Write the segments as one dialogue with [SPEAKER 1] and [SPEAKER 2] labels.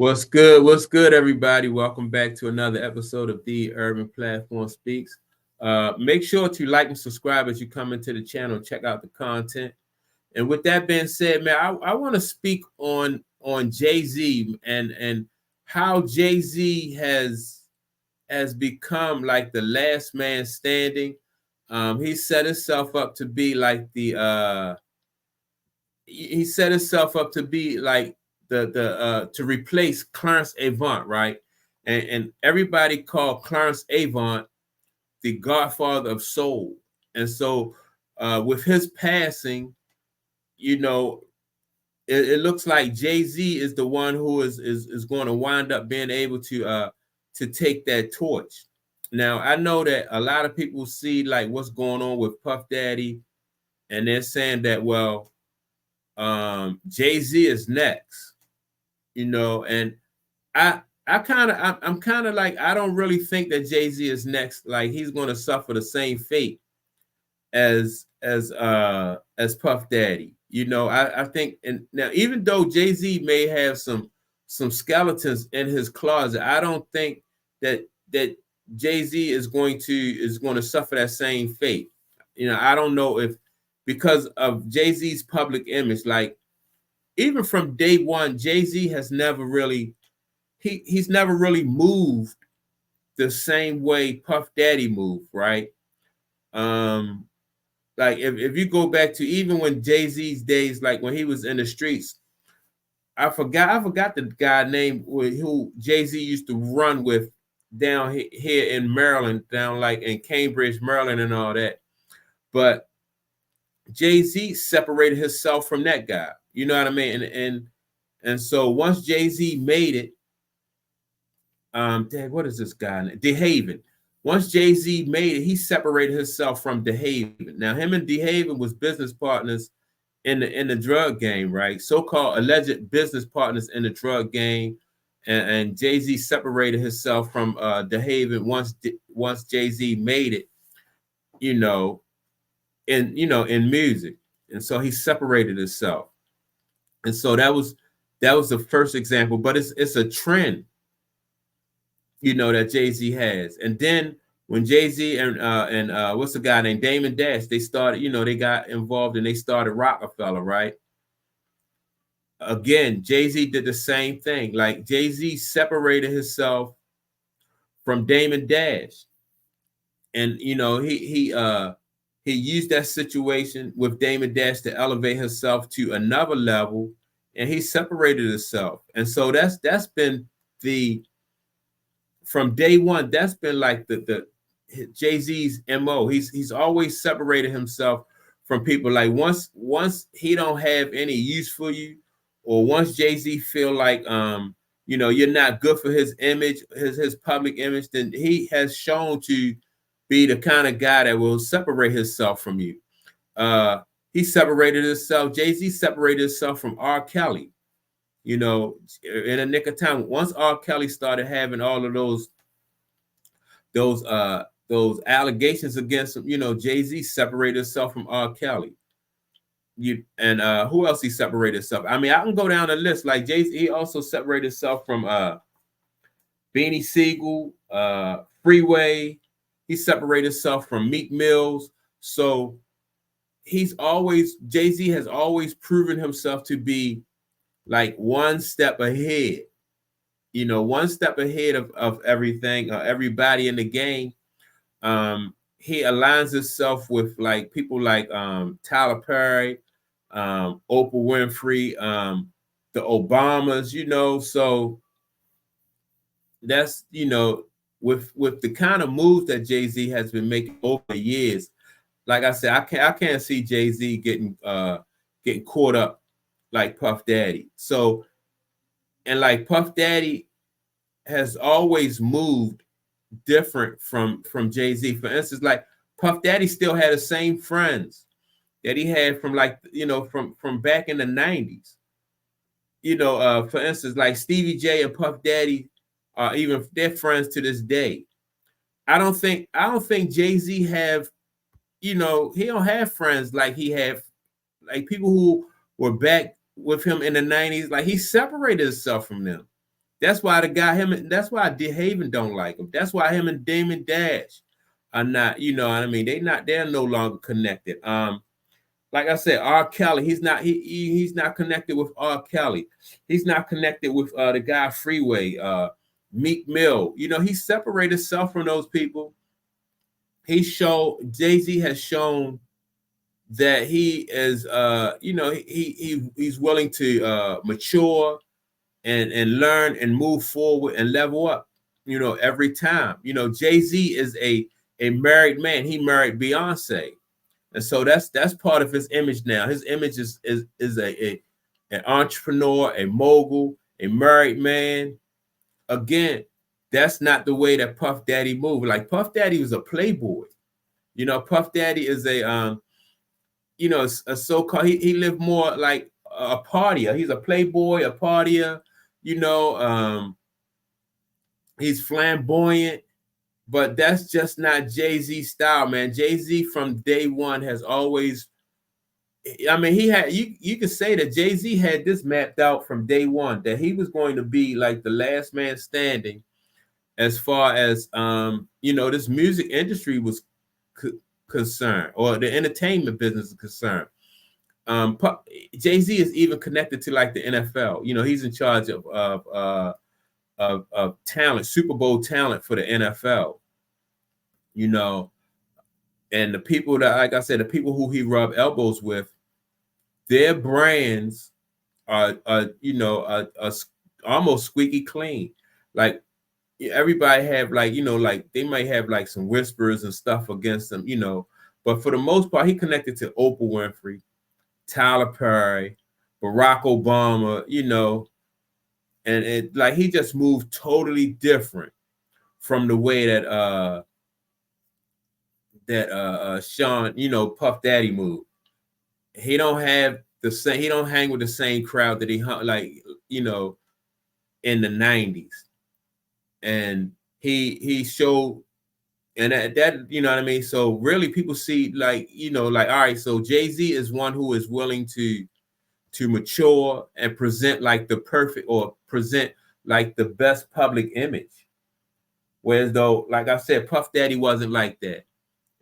[SPEAKER 1] What's good? What's good, everybody? Welcome back to another episode of The Urban Platform Speaks. Make sure to like and subscribe as you come into the channel and check out the content. And with that being said, man, I want to speak on Jay-Z and how Jay-Z has become like the last man standing. He set himself up to be like he set himself up to be like the to replace Clarence Avant, right? And everybody called Clarence Avant the godfather of soul. And so with his passing, you know, it looks like Jay-Z is the one who is going to wind up being able to take that torch. Now I know that a lot of people see like what's going on with Puff Daddy, and they're saying that, well, Jay-Z is next, and I'm kind of like, I don't really think that Jay-Z is next. Like he's going to suffer the same fate as Puff Daddy. I think, and now even though Jay-Z may have some skeletons in his closet, I don't think that Jay-Z is going to suffer that same fate. I don't know if because of Jay-Z's public image, like even from day one, Jay-Z has never really he's never really moved the same way Puff Daddy moved, right? Like if you go back to even when Jay-Z's days, like when he was in the streets, I forgot the guy name who Jay-Z used to run with down here in Maryland, down like in Cambridge, Maryland, and all that. But Jay-Z separated himself from that guy. You know what I mean? And so once Jay-Z made it, Dad, what is this guy name? DeHaven. Once Jay-Z made it, he separated himself from DeHaven. Now, him and DeHaven was business partners in the drug game, right? So-called alleged business partners in the drug game. And Jay-Z separated himself from DeHaven once Jay-Z made it, in music. And so he separated himself. And so that was the first example, but it's a trend, that Jay-Z has. And then when Jay-Z and what's the guy named Damon Dash, they started, they got involved and they started Rockefeller, right? Again, Jay-Z did the same thing. Like Jay-Z separated himself from Damon Dash. And he used that situation with Damon Dash to elevate himself to another level, and he separated himself. And so that's been from day one, that's been like the Jay-Z's MO. He's always separated himself from people. Like once he don't have any use for you, or once Jay-Z feel like you're not good for his image, his public image, then he has shown to be the kind of guy that will separate himself from you. He separated himself. Jay-Z separated himself from R. Kelly. In a nick of time. Once R. Kelly started having all of those allegations against him, Jay-Z separated himself from R. Kelly. Who else he separated himself? I mean, I can go down the list. Like Jay-Z, he also separated himself from Beanie Siegel, Freeway. He separated himself from Meek Mills. So Jay-Z has always proven himself to be like one step ahead, one step ahead of everything, everybody in the game. He aligns himself with like people like Tyler Perry, Oprah Winfrey, the Obamas, so that's, with the kind of moves that Jay-Z has been making over the years. Like I said, I can't see Jay-Z getting caught up like Puff Daddy. So, and like Puff Daddy has always moved different from Jay-Z. For instance, like Puff Daddy still had the same friends that he had from like, from back in the 90s. For instance, like Stevie J and Puff Daddy are even, they're friends to this day. I don't think Jay-Z have, he don't have friends like he had, like people who were back with him in the 90s. Like he separated himself from them. That's why the guy that's why DeHaven don't like him. That's why him and Damon Dash are not, you know what I mean? They're no longer connected. Like I said, R. Kelly, he's not connected with R. Kelly. He's not connected with the guy Freeway, Meek Mill. You know, he separated himself from those people. Jay-Z has shown that he is you know, he's willing to mature and learn and move forward and level up, you know, every time. You know, Jay-Z is a married man. He married Beyonce. And so that's part of his image now. His image is an entrepreneur, a mogul, a married man. Again, that's not the way that Puff Daddy moved. Like Puff Daddy was a playboy. You know, Puff Daddy is you know, a so-called, he lived more like a partier. He's a playboy, a partier, you know, he's flamboyant, but that's just not Jay-Z style, man. Jay-Z from day one has always, I mean, he had, you could say that Jay-Z had this mapped out from day one, that he was going to be like the last man standing as far as, you know, this music industry was concerned, or the entertainment business is concerned. Jay-Z is even connected to like the NFL. You know, he's in charge of talent, Super Bowl talent for the NFL. You know, and the people that, like I said, the people who he rubbed elbows with, their brands are you know, are almost squeaky clean. Like everybody have like, you know, like they might have like some whispers and stuff against them, you know, but for the most part, he connected to Oprah Winfrey, Tyler Perry, Barack Obama, you know, and it like he just moved totally different from the way that Sean, you know, Puff Daddy moved. He don't have the same, he don't hang with the same crowd that he hung like, you know, in the 90s. And he showed, and that you know what I mean? So really people see like, you know, like, all right, so Jay-Z is one who is willing to mature and present like the perfect, or present like the best public image. Whereas though, like I said, Puff Daddy wasn't like that.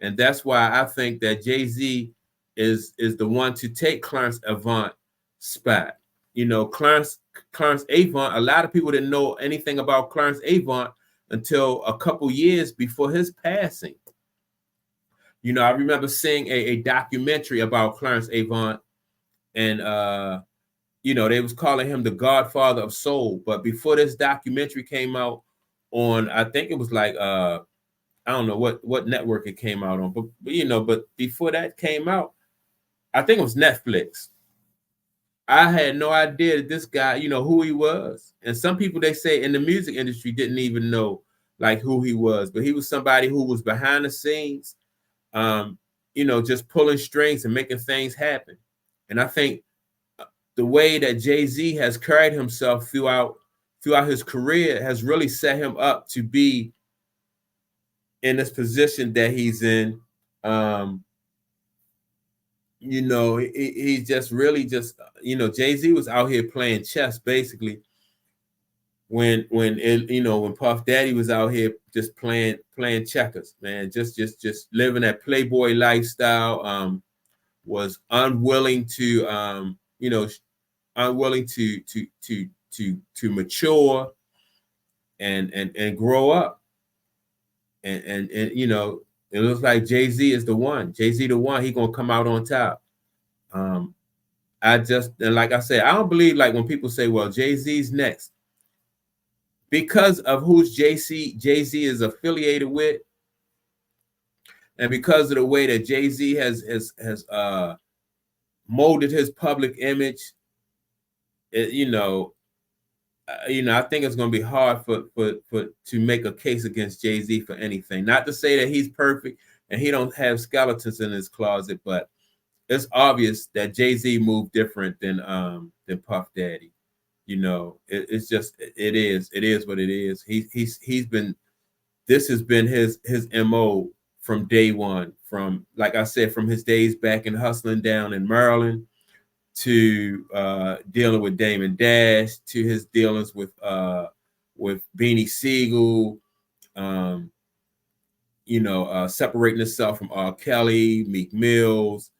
[SPEAKER 1] And that's why I think that Jay-Z is the one to take Clarence Avant spot. You know, Clarence Avant, a lot of people didn't know anything about Clarence Avant until a couple years before his passing. You know, I remember seeing a documentary about Clarence Avant, and you know, they was calling him the Godfather of Soul. But before this documentary came out on, I think it was like I don't know what network it came out on, but you know, but before that came out, I think it was Netflix. I had no idea that this guy, you know, who he was. And some people, they say in the music industry, didn't even know like who he was, but he was somebody who was behind the scenes, you know, just pulling strings and making things happen. And I think the way that Jay-Z has carried himself throughout his career has really set him up to be in this position that he's in. You know, he's just really just, you know, Jay-Z was out here playing chess basically you know, when Puff Daddy was out here just playing checkers, man, just living that playboy lifestyle, was unwilling to you know, unwilling to mature and grow up. And you know, it looks like Jay-Z is the one. Jay-Z the one, he gonna come out on top. And like I said, I don't believe like when people say, well, Jay-Z's next. Because of who's Jay-Z is affiliated with, and because of the way that Jay-Z has molded his public image, you know, I think it's going to be hard for to make a case against Jay-Z for anything. Not to say that he's perfect and he don't have skeletons in his closet, but it's obvious that Jay-Z moved different than Puff Daddy. You know, it's just it is what it is. He's been, this has been his MO from day one. From, like I said, from his days back in hustling down in Maryland, to dealing with Damon Dash, to his dealings with with Beanie Siegel, separating himself from R. Kelly, Meek Mills.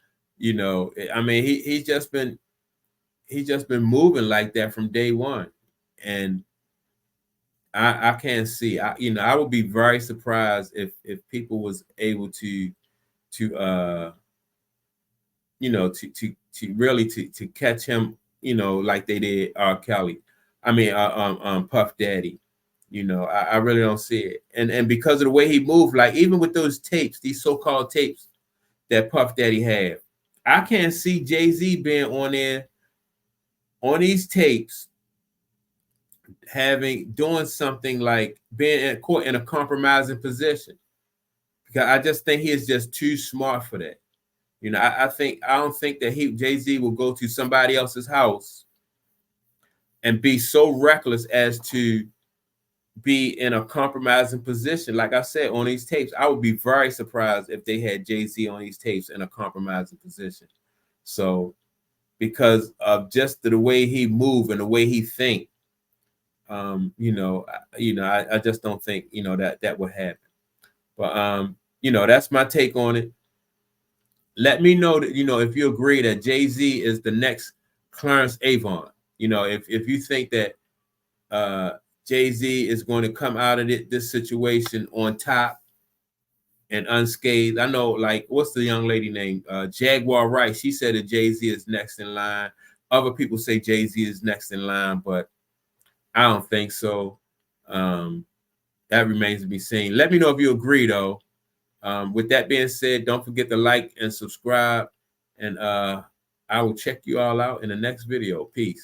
[SPEAKER 1] I mean, he's just been moving like that from day one, and I can't see. I would be very surprised if people was able to really to catch him, like they did R. Kelly. I mean, Puff Daddy. I really don't see it, and because of the way he moved, like even with those tapes, these so-called tapes that Puff Daddy had, I can't see Jay-Z being on there on these tapes doing something like being in court in a compromising position, because I just think he is just too smart for that. I don't think that Jay-Z will go to somebody else's house and be so reckless as to be in a compromising position. Like I said, on these tapes, I would be very surprised if they had Jay-Z on these tapes in a compromising position. So because of just the way he move and the way he think, I just don't think that would happen. But that's my take on it. Let me know that if you agree that Jay-Z is the next Clarence Avant. If you think that Jay-Z is going to come out of this situation on top and unscathed. I know, like, what's the young lady named Jaguar Rice? She said that Jay-Z is next in line. Other people say Jay-Z is next in line, but I don't think so. That remains to be seen. Let me know if you agree, though. With that being said, don't forget to like and subscribe, and I will check you all out in the next video. Peace.